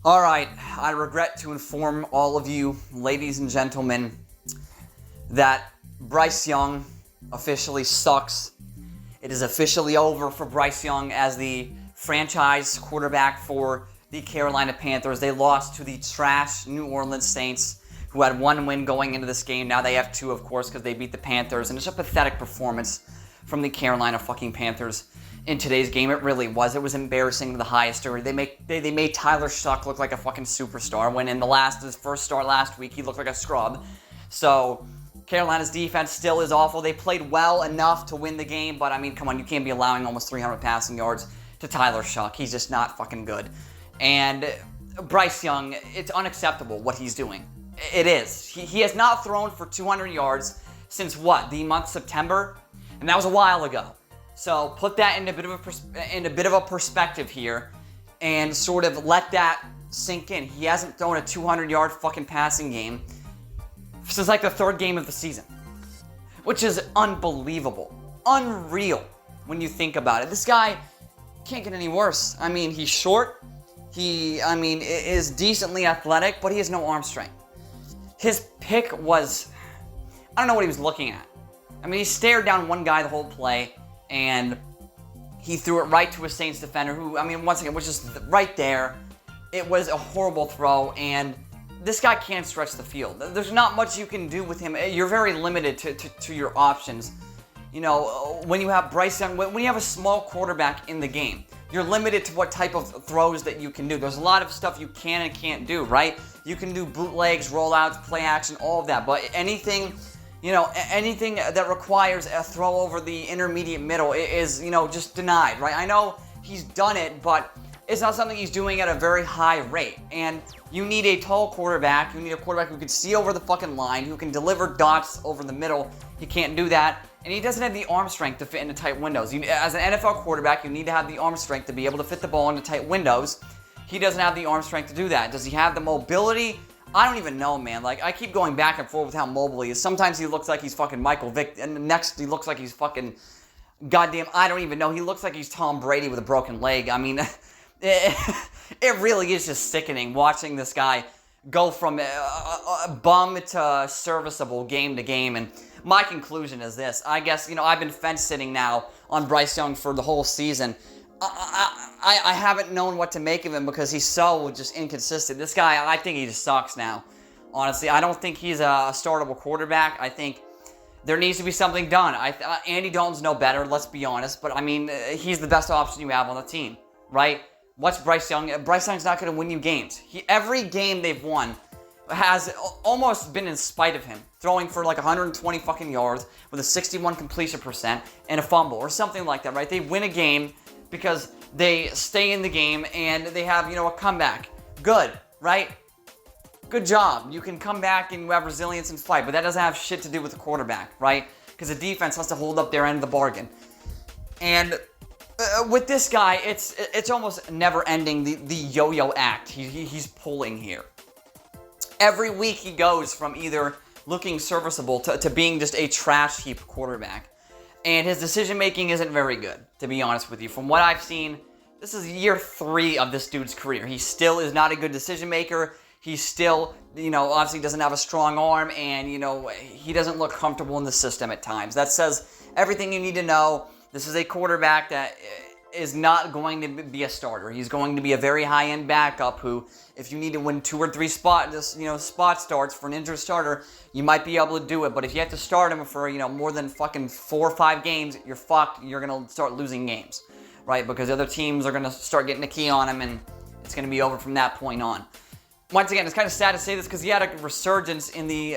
All right, I regret to inform all of you, ladies and gentlemen, that Bryce Young officially sucks. It is officially over for Bryce Young as the franchise quarterback for the Carolina Panthers. They lost to the trash New Orleans Saints, who had one win going into this game. Now they have two, of course, because they beat the Panthers. And it's a pathetic performance from the Carolina fucking Panthers in today's game. It really was. It was embarrassing to the highest degree. They made Tyler Shuck look like a fucking superstar, when in his first start last week, he looked like a scrub. So Carolina's defense still is awful. They played well enough to win the game, but I mean, come on, you can't be allowing almost 300 passing yards to Tyler Shuck. He's just not fucking good. And Bryce Young, it's unacceptable what he's doing. It is. He has not thrown for 200 yards since what? The month of September? And that was a while ago. So put that in a bit of a perspective here and sort of let that sink in. He hasn't thrown a 200-yard fucking passing game since like the third game of the season, which is unbelievable. Unreal when you think about it. This guy can't get any worse. I mean, he's short. He is decently athletic, but he has no arm strength. His pick was, I don't know what he was looking at. I mean, he stared down one guy the whole play, and he threw it right to a Saints defender who, I mean, once again, was just right there. It was a horrible throw, and this guy can't stretch the field. There's not much you can do with him. You're very limited to your options. You know, when you have Bryce Young, when you have a small quarterback in the game, you're limited to what type of throws that you can do. There's a lot of stuff you can and can't do, right? You can do bootlegs, rollouts, play action, all of that. But anything that requires a throw over the intermediate middle is, just denied, right? I know he's done it, but it's not something he's doing at a very high rate. And you need a tall quarterback. You need a quarterback who can see over the fucking line, who can deliver dots over the middle. He can't do that. And he doesn't have the arm strength to fit into tight windows. As an NFL quarterback, you need to have the arm strength to be able to fit the ball into tight windows. He doesn't have the arm strength to do that. Does he have the mobility? I don't even know, man. Like, I keep going back and forth with how mobile he is. Sometimes he looks like he's fucking Michael Vick, and the next he looks like he's fucking goddamn, I don't even know. He looks like he's Tom Brady with a broken leg. I mean, it really is just sickening watching this guy go from a bum to serviceable game to game. And my conclusion is this. I guess, I've been fence sitting now on Bryce Young for the whole season. I haven't known what to make of him because he's so just inconsistent. This guy, I think he just sucks now. Honestly, I don't think he's a startable quarterback. I think there needs to be something done. Andy Dalton's no better, let's be honest. But, I mean, he's the best option you have on the team, right? What's Bryce Young? Bryce Young's not going to win you games. Every game they've won has almost been in spite of him, throwing for like 120 fucking yards with a 61 completion percent and a fumble or something like that, right? They win a game because they stay in the game and they have, a comeback. Good, right? Good job. You can come back and you have resilience and fight, but that doesn't have shit to do with the quarterback, right? Because the defense has to hold up their end of the bargain. And with this guy, it's almost never ending, the yo-yo act he's pulling here. Every week he goes from either looking serviceable to being just a trash heap quarterback. And his decision making isn't very good, to be honest with you. From what I've seen, this is year 3 of this dude's career. He still is not a good decision maker. He still, obviously doesn't have a strong arm, and, he doesn't look comfortable in the system at times. That says everything you need to know. This is a quarterback that is not going to be a starter. He's going to be a very high-end backup who, if you need to win 2 or 3 spot starts for an injured starter, you might be able to do it. But if you have to start him for, more than fucking 4 or 5 games, you're fucked. You're going to start losing games, right? Because other teams are going to start getting a key on him, and it's going to be over from that point on. Once again, it's kind of sad to say this because he had a resurgence in the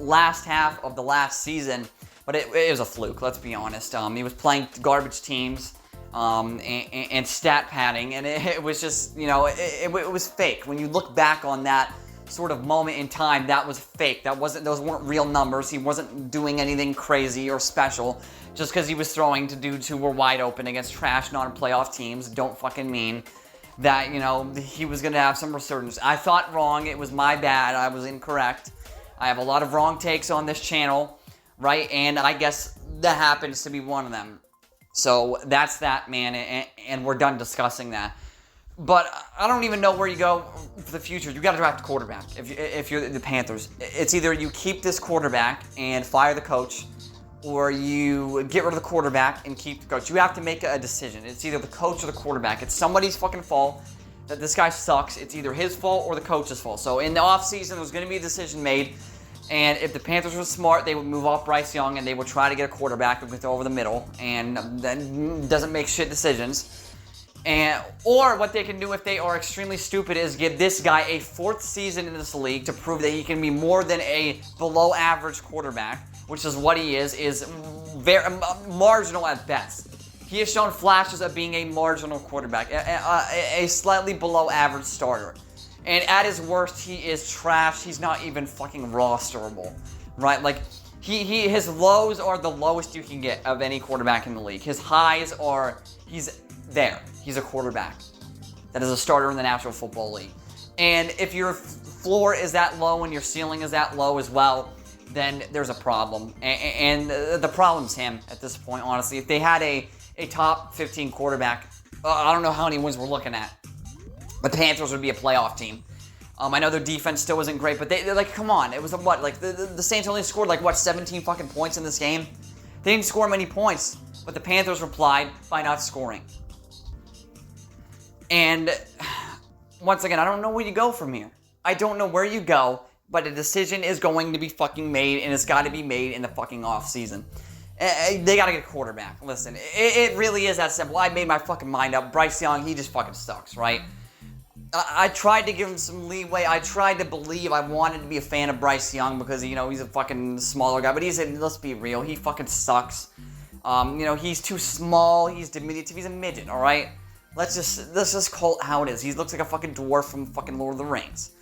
last half of the last season, but it was a fluke, let's be honest. He was playing garbage teams and stat padding, and it was just, it was fake. When you look back on that sort of moment in time, that was fake. Those weren't real numbers. He wasn't doing anything crazy or special just because he was throwing to dudes who were wide open against trash non-playoff teams. Don't fucking mean that, he was going to have some resurgence. I thought wrong. It was my bad. I was incorrect. I have a lot of wrong takes on this channel, right? And I guess that happens to be one of them. So that's that, man, and we're done discussing that. But I don't even know where you go for the future. You got to draft a quarterback if you're the Panthers. It's either you keep this quarterback and fire the coach, or you get rid of the quarterback and keep the coach. You have to make a decision. It's either the coach or the quarterback. It's somebody's fucking fault that this guy sucks. It's either his fault or the coach's fault. So in the offseason, there was going to be a decision made. And if the Panthers were smart, they would move off Bryce Young and they would try to get a quarterback that would throw over the middle and then doesn't make shit decisions. Or what they can do if they are extremely stupid is give this guy a 4th season in this league to prove that he can be more than a below average quarterback, which is what he is very marginal at best. He has shown flashes of being a marginal quarterback, a slightly below average starter. And at his worst, he is trash. He's not even fucking rosterable, right? Like, his lows are the lowest you can get of any quarterback in the league. His highs are, he's there. He's a quarterback that is a starter in the National Football League. And if your floor is that low and your ceiling is that low as well, then there's a problem. And the problem's him at this point, honestly. If they had a top 15 quarterback, I don't know how many wins we're looking at. But the Panthers would be a playoff team. I know their defense still wasn't great, but they're like, come on. It was the Saints only scored 17 fucking points in this game? They didn't score many points, but the Panthers replied by not scoring. And once again, I don't know where you go from here. I don't know where you go, but a decision is going to be fucking made, and it's got to be made in the fucking offseason. They got to get a quarterback. Listen, it really is that simple. I made my fucking mind up. Bryce Young, he just fucking sucks, right? I tried to give him some leeway. I tried to believe. I wanted to be a fan of Bryce Young because, he's a fucking smaller guy. But let's be real, he fucking sucks. He's too small. He's diminutive. He's a midget, all right? Let's just call it how it is. He looks like a fucking dwarf from fucking Lord of the Rings,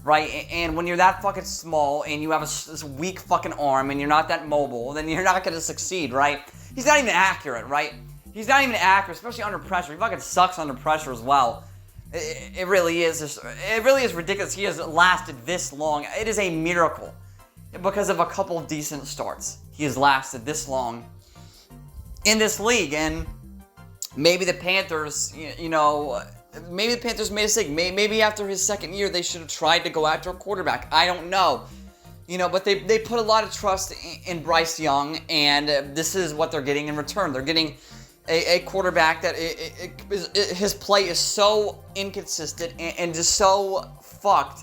right? And when you're that fucking small and you have this weak fucking arm and you're not that mobile, then you're not going to succeed, right? He's not even accurate, right? He's not even accurate, especially under pressure. He fucking sucks under pressure as well. It really is. It really is ridiculous. He has lasted this long. It is a miracle because of a couple of decent starts. He has lasted this long in this league, and maybe the Panthers, maybe the Panthers made a mistake. Maybe after his second year, they should have tried to go after a quarterback. I don't know. But they put a lot of trust in Bryce Young, and this is what they're getting in return. They're getting a quarterback that his play is so inconsistent and just so fucked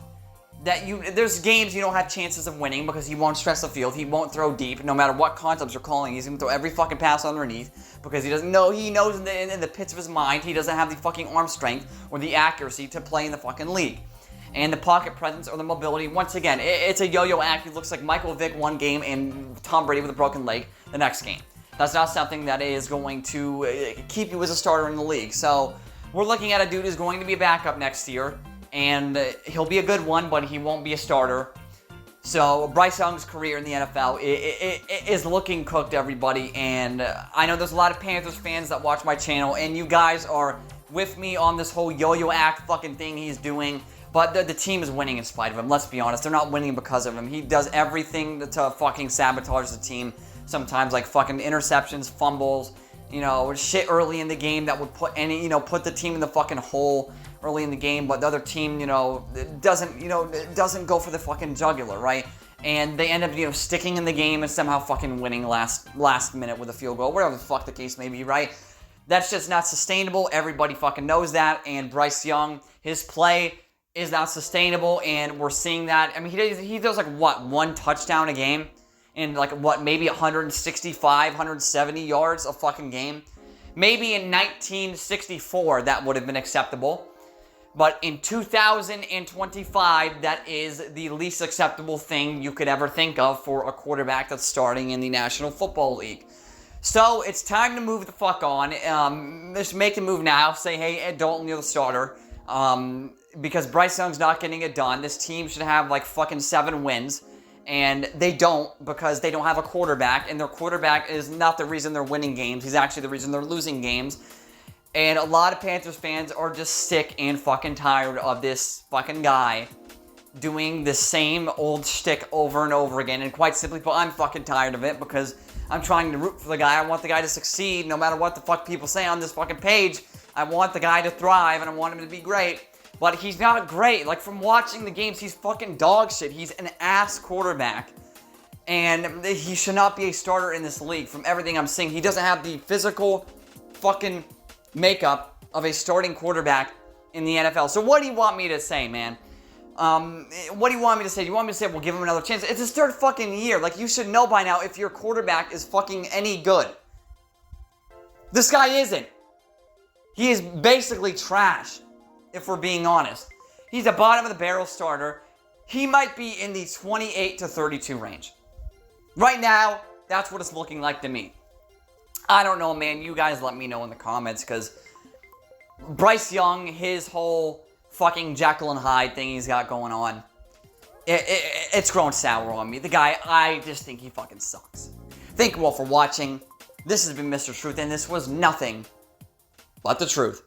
that there's games you don't have chances of winning because he won't stretch the field. He won't throw deep no matter what concepts you're calling. He's going to throw every fucking pass underneath because he doesn't know. He knows in the pits of his mind he doesn't have the fucking arm strength or the accuracy to play in the fucking league. And the pocket presence or the mobility, once again, it's a yo-yo act. He looks like Michael Vick one game and Tom Brady with a broken leg the next game. That's not something that is going to keep you as a starter in the league. So we're looking at a dude who's going to be a backup next year. And he'll be a good one, but he won't be a starter. So Bryce Young's career in the NFL is looking cooked, everybody. And I know there's a lot of Panthers fans that watch my channel, and you guys are with me on this whole yo-yo act fucking thing he's doing. But the team is winning in spite of him. Let's be honest. They're not winning because of him. He does everything to fucking sabotage the team. Sometimes like fucking interceptions, fumbles, shit early in the game that would put the team in the fucking hole early in the game, but the other team, doesn't go for the fucking jugular, right? And they end up, sticking in the game and somehow fucking winning last minute with a field goal, whatever the fuck the case may be, right? That's just not sustainable. Everybody fucking knows that. And Bryce Young, his play is not sustainable, and we're seeing that. I mean, he does one touchdown a game, and maybe 165, 170 yards a fucking game. Maybe in 1964 that would have been acceptable. But in 2025, that is the least acceptable thing you could ever think of for a quarterback that's starting in the National Football League. So it's time to move the fuck on. Just make the move now. Say, hey, Ed Dalton, you're the starter. Because Bryce Young's not getting it done. This team should have fucking 7 wins. And they don't, because they don't have a quarterback. And their quarterback is not the reason they're winning games. He's actually the reason they're losing games. And a lot of Panthers fans are just sick and fucking tired of this fucking guy doing the same old shtick over and over again. And quite simply, I'm fucking tired of it because I'm trying to root for the guy. I want the guy to succeed no matter what the fuck people say on this fucking page. I want the guy to thrive, and I want him to be great. But he's not great. Like, from watching the games, he's fucking dog shit. He's an ass quarterback. And he should not be a starter in this league. From everything I'm seeing, he doesn't have the physical fucking makeup of a starting quarterback in the NFL. So what do you want me to say, man? What do you want me to say? Do you want me to say, well, give him another chance? It's his third fucking year. Like, you should know by now if your quarterback is fucking any good. This guy isn't. He is basically trash, if we're being honest. He's a bottom of the barrel starter. He might be in the 28 to 32 range. Right now, that's what it's looking like to me. I don't know, man. You guys let me know in the comments, because Bryce Young, his whole fucking Jekyll and Hyde thing he's got going on, it's grown sour on me. The guy, I just think he fucking sucks. Thank you all for watching. This has been Mr. Truth, and this was nothing but the truth.